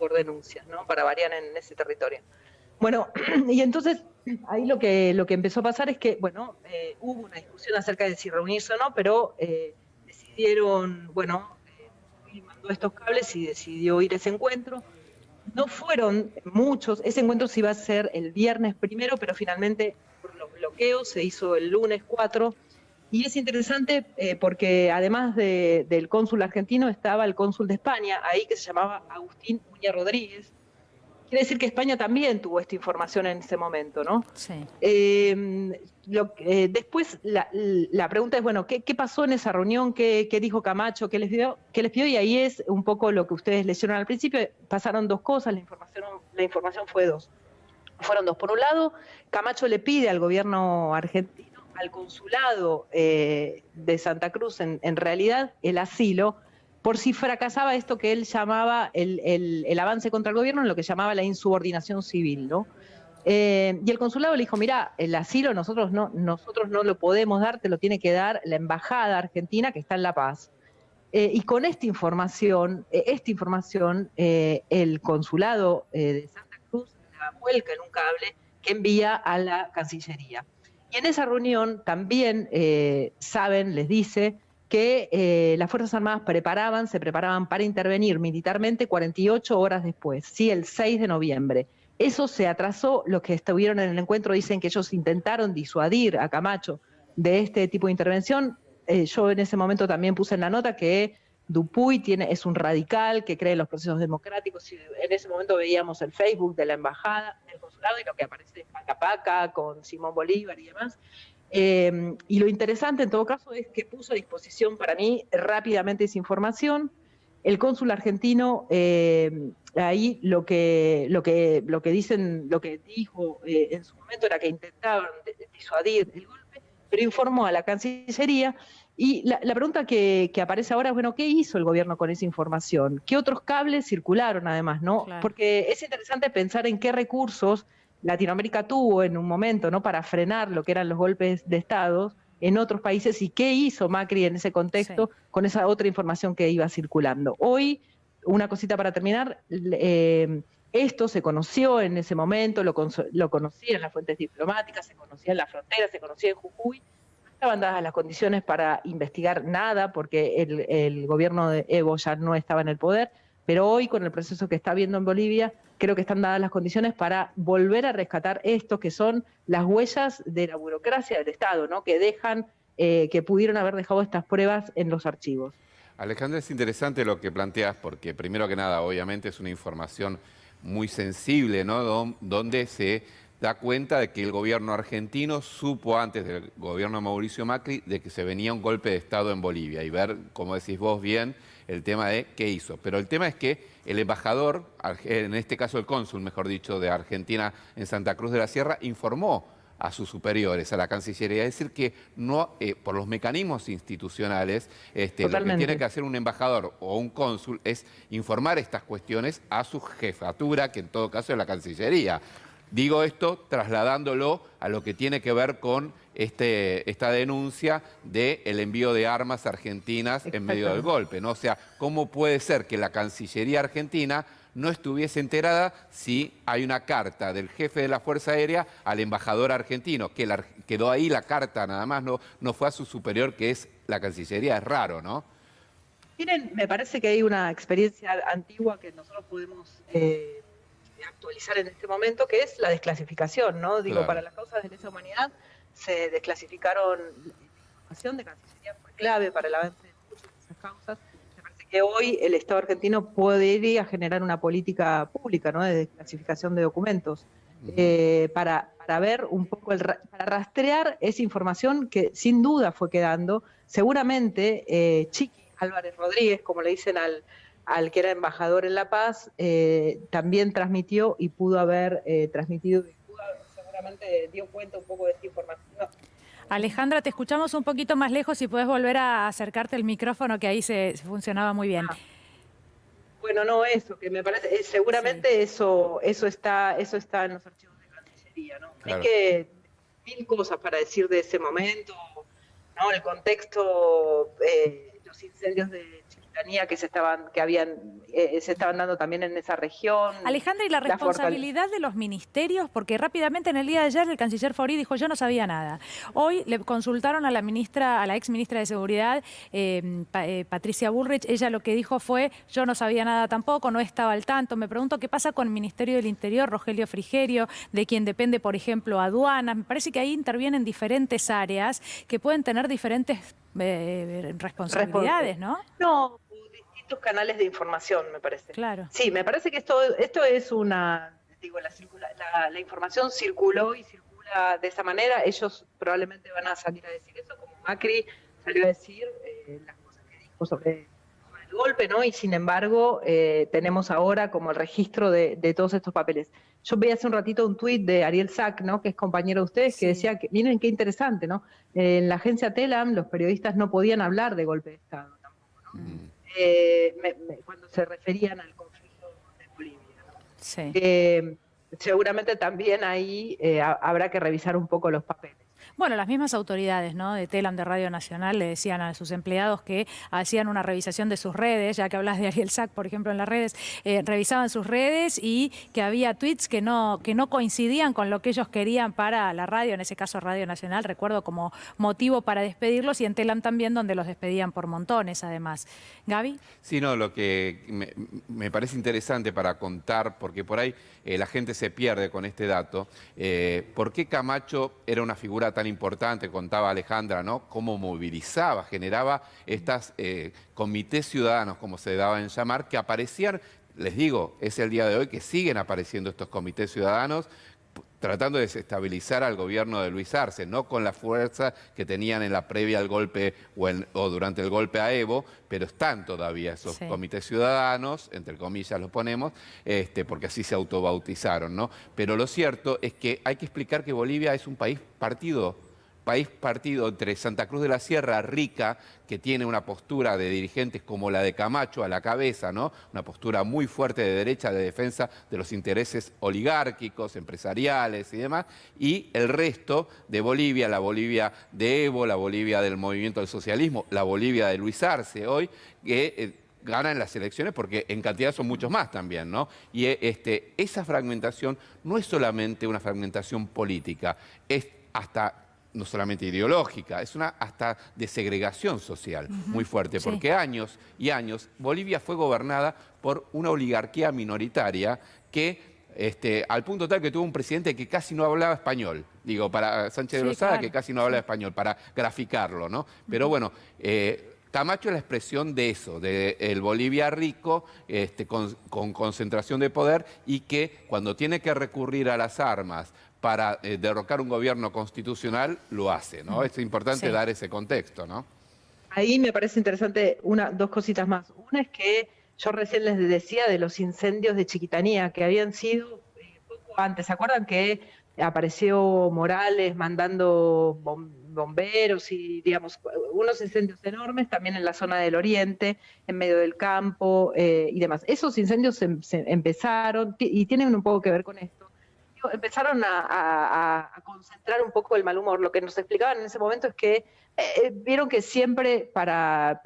por denuncias, ¿no? Para variar en ese territorio. Bueno, y entonces ahí lo que empezó a pasar es que, bueno, hubo una discusión acerca de si reunirse o no, pero decidieron, bueno, mandó estos cables y decidió ir a ese encuentro. No fueron muchos, ese encuentro se iba a hacer el viernes primero, pero finalmente por los bloqueos se hizo el lunes 4. Y es interesante porque además del cónsul argentino estaba el cónsul de España, ahí que se llamaba Agustín Uña Rodríguez. Quiere decir que España también tuvo esta información en ese momento, ¿no? Sí. Después la pregunta es, bueno, ¿qué pasó en esa reunión? ¿Qué dijo Camacho? ¿Qué les pidió? Y ahí es un poco lo que ustedes leyeron al principio. Pasaron dos cosas, la información fue dos. Fueron dos. Por un lado, Camacho le pide al gobierno argentino, al consulado de Santa Cruz, en realidad, el asilo, por si fracasaba esto que él llamaba el avance contra el gobierno, en lo que llamaba la insubordinación civil, ¿no? Y el consulado le dijo, mira, el asilo nosotros no lo podemos dar, te lo tiene que dar la embajada argentina que está en La Paz. Y con esta información, el consulado de Santa Cruz la vuelca en un cable que envía a la Cancillería. Y en esa reunión también les dice que las Fuerzas Armadas se preparaban para intervenir militarmente 48 horas después, sí, el 6 de noviembre. Eso se atrasó, los que estuvieron en el encuentro dicen que ellos intentaron disuadir a Camacho de este tipo de intervención. Yo en ese momento también puse en la nota que Dupuy es un radical que cree en los procesos democráticos, y en ese momento veíamos el Facebook de la embajada, del consulado, y lo que aparece es Paca Paca con Simón Bolívar y demás. Y lo interesante en todo caso es que puso a disposición para mí rápidamente esa información. El cónsul argentino ahí lo que dijo en su momento era que intentaban disuadir el golpe, pero informó a la Cancillería. Y la pregunta que aparece ahora es, bueno, ¿qué hizo el gobierno con esa información? ¿Qué otros cables circularon además, no? Claro. Porque es interesante pensar en qué recursos Latinoamérica tuvo en un momento, ¿no? Para frenar lo que eran los golpes de Estado en otros países, y qué hizo Macri en ese contexto con esa otra información que iba circulando. Hoy, una cosita para terminar, esto se conoció en ese momento, lo conocían las fuentes diplomáticas, se conocía en la frontera, se conocía en Jujuy. No estaban dadas las condiciones para investigar nada porque el gobierno de Evo ya no estaba en el poder, pero hoy con el proceso que está habiendo en Bolivia, creo que están dadas las condiciones para volver a rescatar esto, que son las huellas de la burocracia del Estado, ¿no? Que dejan, que pudieron haber dejado estas pruebas en los archivos. Alejandra, es interesante lo que planteas porque primero que nada, obviamente es una información muy sensible, ¿no? Donde se da cuenta de que el gobierno argentino supo antes del gobierno de Mauricio Macri de que se venía un golpe de Estado en Bolivia y ver, como decís vos bien, el tema de qué hizo. Pero el tema es que el embajador, en este caso el cónsul, mejor dicho, de Argentina en Santa Cruz de la Sierra, informó a sus superiores, a la Cancillería. Es decir, que no, por los mecanismos institucionales, lo que tiene que hacer un embajador o un cónsul es informar estas cuestiones a su jefatura, que en todo caso es la Cancillería. Digo esto trasladándolo a lo que tiene que ver con esta denuncia del envío de armas argentinas en medio del golpe, ¿no? O sea, ¿cómo puede ser que la Cancillería argentina no estuviese enterada si hay una carta del jefe de la Fuerza Aérea al embajador argentino? Que quedó ahí la carta, nada más, no fue a su superior, que es la Cancillería. Es raro, ¿no? Miren, me parece que hay una experiencia antigua que nosotros podemos actualizar en este momento, que es la desclasificación, ¿no? Digo, Claro. para las causas de lesa humanidad se desclasificaron. La información de Cancillería fue clave para el avance de muchas de esas causas. Me parece que hoy el Estado argentino podría generar una política pública, ¿no? De desclasificación de documentos, para ver un poco, para rastrear esa información que sin duda fue quedando. Seguramente Chiqui Álvarez Rodríguez, como le dicen al que era embajador en La Paz, también transmitió y pudo haber transmitido, seguramente dio cuenta un poco de esta información. Alejandra, te escuchamos un poquito más lejos, si puedes volver a acercarte el micrófono, que ahí se funcionaba muy bien. Bueno, no, eso, que me parece, seguramente eso está en los archivos de Cancillería, ¿no? Claro. Hay que mil cosas para decir de ese momento, ¿no? El contexto, los incendios de Chiquitapia Chiquitanía que se estaban dando también en esa región. Alejandra, ¿y la responsabilidad de los ministerios? Porque rápidamente en el día de ayer el canciller Faurí dijo yo no sabía nada. Hoy le consultaron a la ex ministra de Seguridad, Patricia Bullrich. Ella lo que dijo fue yo no sabía nada tampoco, no estaba al tanto. Me pregunto qué pasa con el Ministerio del Interior, Rogelio Frigerio, de quien depende, por ejemplo, aduanas. Me parece que ahí intervienen diferentes áreas que pueden tener diferentes responsabilidades, ¿no? No, distintos canales de información, me parece. Claro. Sí, me parece que esto es la información circuló y circula de esa manera. Ellos probablemente van a salir a decir eso, como Macri salió a decir las cosas que dijo sobre el golpe, ¿no? Y sin embargo, tenemos ahora como el registro de todos estos papeles. Yo veía hace un ratito un tuit de Ariel Sack, ¿no? Que es compañero de ustedes, que decía que, miren qué interesante, ¿no? En la agencia Telam los periodistas no podían hablar de golpe de Estado tampoco, ¿no? Cuando se referían al conflicto de Bolivia, ¿no? Sí. Seguramente también ahí habrá que revisar un poco los papeles. Bueno, las mismas autoridades, ¿no?, de Telam, de Radio Nacional, le decían a sus empleados que hacían una revisión de sus redes, ya que hablas de Ariel Sack, por ejemplo, en las redes, revisaban sus redes y que había tweets que no coincidían con lo que ellos querían para la radio, en ese caso Radio Nacional, recuerdo, como motivo para despedirlos, y en Telam también, donde los despedían por montones, además. ¿Gaby? Sí, no, lo que me parece interesante para contar, porque por ahí la gente se pierde con este dato, ¿por qué Camacho era una figura tan importante? Contaba Alejandra, ¿no? Cómo movilizaba, generaba estas comités ciudadanos, como se daban en llamar, que aparecían, les digo, es el día de hoy que siguen apareciendo estos comités ciudadanos, tratando de desestabilizar al gobierno de Luis Arce, no con la fuerza que tenían en la previa al golpe o durante el golpe a Evo, pero están todavía esos comités ciudadanos, entre comillas los ponemos, porque así se autobautizaron, ¿no? Pero lo cierto es que hay que explicar que Bolivia es un país partido entre Santa Cruz de la Sierra, rica, que tiene una postura de dirigentes como la de Camacho a la cabeza, ¿no? Una postura muy fuerte de derecha, de defensa de los intereses oligárquicos, empresariales y demás, y el resto de Bolivia, la Bolivia de Evo, la Bolivia del movimiento del socialismo, la Bolivia de Luis Arce hoy, que ganan las elecciones porque en cantidad son muchos más también, ¿no? Y esa fragmentación no es solamente una fragmentación política, es hasta no solamente ideológica, es una hasta de segregación social muy fuerte, porque años y años Bolivia fue gobernada por una oligarquía minoritaria que al punto tal que tuvo un presidente que casi no hablaba español. Digo, para Sánchez de Lozada, que casi no hablaba español, para graficarlo, ¿no? Pero bueno, Camacho es la expresión de eso, del Bolivia rico, con concentración de poder, y que cuando tiene que recurrir a las armas para derrocar un gobierno constitucional, lo hace, ¿no? Es importante dar ese contexto, ¿no? Ahí me parece interesante dos cositas más. Una es que yo recién les decía de los incendios de Chiquitanía, que habían sido poco antes. ¿Se acuerdan que apareció Morales mandando bomberos y, digamos, unos incendios enormes también en la zona del oriente, en medio del campo y demás? Esos incendios se empezaron, y tienen un poco que ver con esto. Empezaron a concentrar un poco el mal humor. Lo que nos explicaban en ese momento es que vieron que siempre para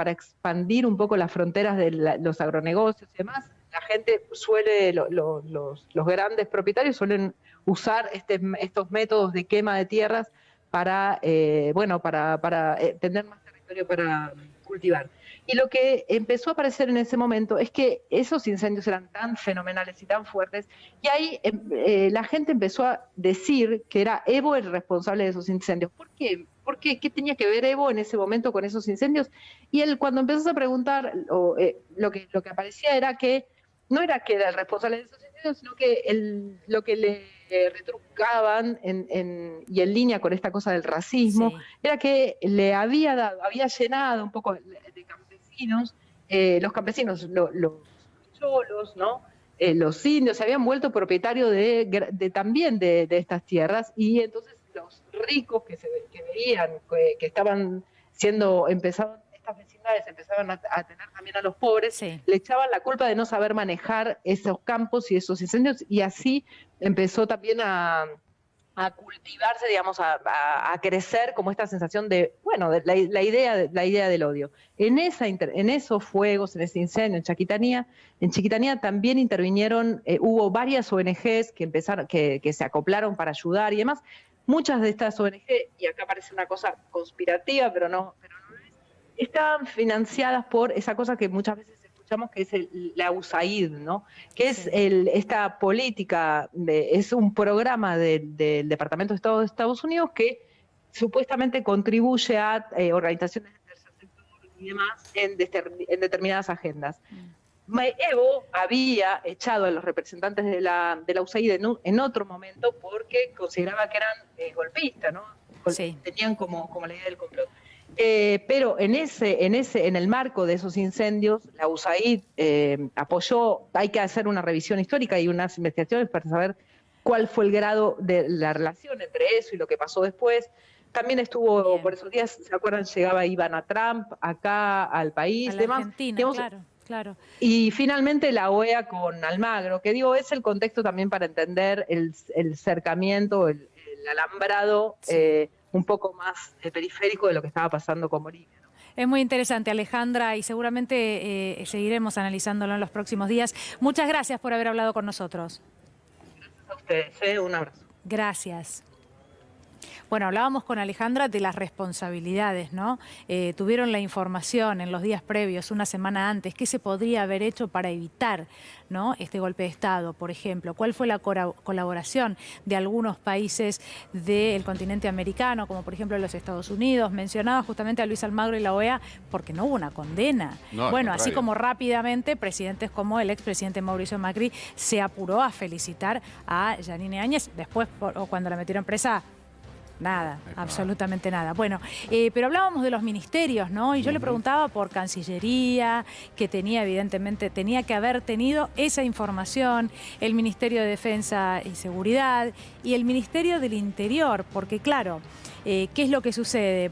expandir un poco las fronteras de los agronegocios y demás, la gente suele, los grandes propietarios suelen usar estos métodos de quema de tierras para tener más territorio para cultivar. Y lo que empezó a aparecer en ese momento es que esos incendios eran tan fenomenales y tan fuertes, y ahí la gente empezó a decir que era Evo el responsable de esos incendios. ¿Por qué? ¿Qué tenía que ver Evo en ese momento con esos incendios? Y él, cuando empezó a preguntar, lo que aparecía era que no era que era el responsable de esos incendios, sino que lo que le retrucaban y en línea con esta cosa del racismo, era que le había llenado un poco de campesinos, los campesinos, los cholos, ¿no? Los indios se habían vuelto propietarios también de estas tierras, y entonces los ricos que veían que estaban estas vecindades empezaban a tener también a los pobres, le echaban la culpa de no saber manejar esos campos y esos incendios, y así empezó también a a cultivarse, digamos, a crecer como esta sensación de, bueno, de la idea del odio. En esos fuegos, en ese incendio en Chiquitanía también intervinieron, hubo varias ONGs que se acoplaron para ayudar y demás. Muchas de estas ONG, y acá parece una cosa conspirativa, pero no es, estaban financiadas por esa cosa que muchas veces escuchamos que es la USAID, ¿no? Que es esta política, es un programa del Departamento de Estado de Estados Unidos que supuestamente contribuye a organizaciones del tercer sector y demás en determinadas agendas. Evo había echado a los representantes de la USAID en otro momento porque consideraba que eran golpistas, ¿no? Sí. Tenían como la idea del complot. Pero en el marco de esos incendios, la USAID apoyó, hay que hacer una revisión histórica y unas investigaciones para saber cuál fue el grado de la relación entre eso y lo que pasó después. También estuvo, Bien. por esos días, ¿se acuerdan? Llegaba Ivana Trump acá al país. A la Argentina, digamos, claro. Y finalmente la OEA con Almagro, que digo, es el contexto también para entender el cercamiento, el alambrado, Sí. un poco más periférico de lo que estaba pasando con Bolivia. Es muy interesante, Alejandra, y seguramente seguiremos analizándolo en los próximos días. Muchas gracias por haber hablado con nosotros. Gracias a ustedes, un abrazo. Gracias. Bueno, hablábamos con Alejandra de las responsabilidades, ¿no? Tuvieron la información en los días previos, una semana antes, qué se podría haber hecho para evitar, ¿no?, este golpe de Estado, por ejemplo. ¿Cuál fue la colaboración de algunos países del continente americano, como por ejemplo los Estados Unidos? Mencionaba justamente a Luis Almagro y la OEA porque no hubo una condena. No, bueno, al así contrario. como rápidamente presidentes como el expresidente Mauricio Macri se apuró a felicitar a Yanine Áñez, después o cuando la metieron presa. Nada, absolutamente nada. Bueno, pero hablábamos de los ministerios, ¿no? Y yo le preguntaba por Cancillería, que evidentemente, tenía que haber tenido esa información, el Ministerio de Defensa y Seguridad y el Ministerio del Interior, porque claro, ¿qué es lo que sucede?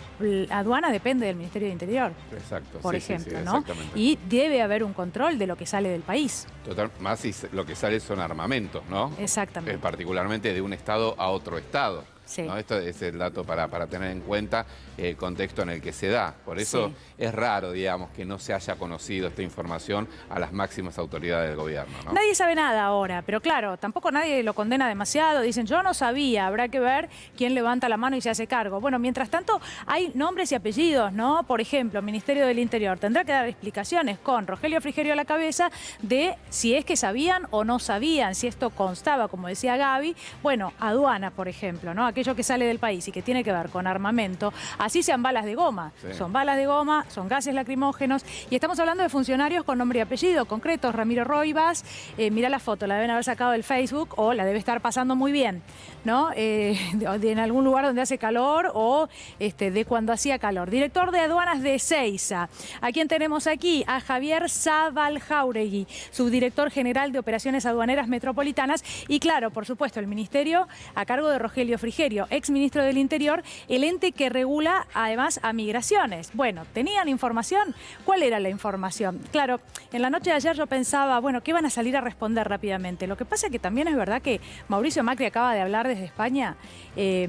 Aduana depende del Ministerio de Interior. Exacto. Por sí, ejemplo, sí, ¿no? exactamente. Y debe haber un control de lo que sale del país. Total, más si lo que sale son armamentos, ¿no? Exactamente. Particularmente de un estado a otro estado. Sí. ¿No? Esto es el dato para tener en cuenta el contexto en el que se da. Por eso Sí. es raro, digamos, que no se haya conocido esta información a las máximas autoridades del gobierno, ¿no? Nadie sabe nada ahora, pero claro, tampoco nadie lo condena demasiado. Dicen, yo no sabía, habrá que ver quién levanta la mano y se hace cargo. Bueno, mientras tanto, hay nombres y apellidos, ¿no? Por ejemplo, Ministerio del Interior tendrá que dar explicaciones con Rogelio Frigerio a la cabeza de si es que sabían o no sabían, si esto constaba, como decía Gaby. Bueno, aduana, por ejemplo, ¿no? Aquello que sale del país y que tiene que ver con armamento, así sean balas de goma. Sí. Son balas de goma, son gases lacrimógenos, y estamos hablando de funcionarios con nombre y apellido concretos. Ramiro Roivas, mirá la foto, la deben haber sacado del Facebook o la debe estar pasando muy bien, ¿no? En algún lugar donde hace calor o de cuando hacía calor. Director de aduanas de Ezeiza. ¿A quién tenemos aquí? A Javier Zabaljauregui, subdirector general de operaciones aduaneras metropolitanas. Y claro, por supuesto, el ministerio a cargo de Rogelio Frigerio, exministro del Interior, el ente que regula además a migraciones. Bueno, ¿tenían información? ¿Cuál era la información? Claro, en la noche de ayer yo pensaba, bueno, ¿qué van a salir a responder rápidamente? Lo que pasa es que también es verdad que Mauricio Macri acaba de hablar desde España y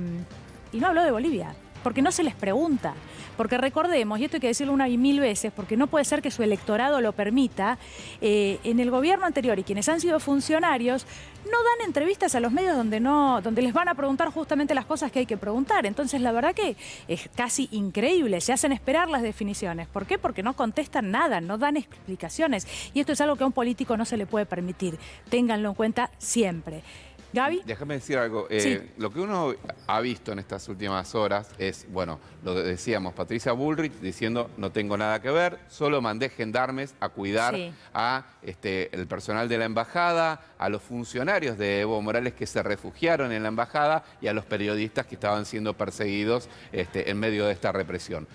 no habló de Bolivia, porque no se les pregunta. Porque recordemos, y esto hay que decirlo una y mil veces, porque no puede ser que su electorado lo permita, en el gobierno anterior y quienes han sido funcionarios no dan entrevistas a los medios donde les van a preguntar justamente las cosas que hay que preguntar. Entonces, la verdad que es casi increíble, se hacen esperar las definiciones. ¿Por qué? Porque no contestan nada, no dan explicaciones. Y esto es algo que a un político no se le puede permitir. Ténganlo en cuenta siempre. Gaby. Déjame decir algo. Sí. Lo que uno ha visto en estas últimas horas es, bueno, lo decíamos, Patricia Bullrich diciendo no tengo nada que ver, solo mandé gendarmes a cuidar Sí. a el personal de la embajada, a los funcionarios de Evo Morales que se refugiaron en la embajada y a los periodistas que estaban siendo perseguidos en medio de esta represión.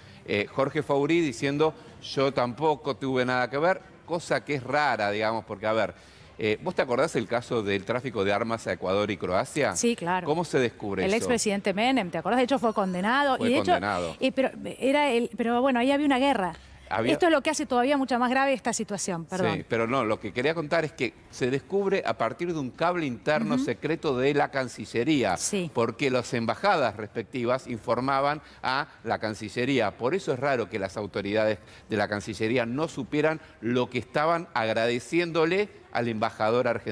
Jorge Faurí diciendo yo tampoco tuve nada que ver, cosa que es rara, digamos, porque a ver... ¿Vos te acordás el caso del tráfico de armas a Ecuador y Croacia? Sí, claro. ¿Cómo se descubre El eso? expresidente Menem, ¿te acordás? De hecho, fue condenado. Fue y de condenado. Hecho, pero bueno, ahí había una guerra. Esto es lo que hace todavía mucho más grave esta situación, perdón. Sí, pero no, lo que quería contar es que se descubre a partir de un cable interno secreto de la Cancillería, Sí. porque las embajadas respectivas informaban a la Cancillería. Por eso es raro que las autoridades de la Cancillería no supieran lo que estaban agradeciéndole al embajador argentino.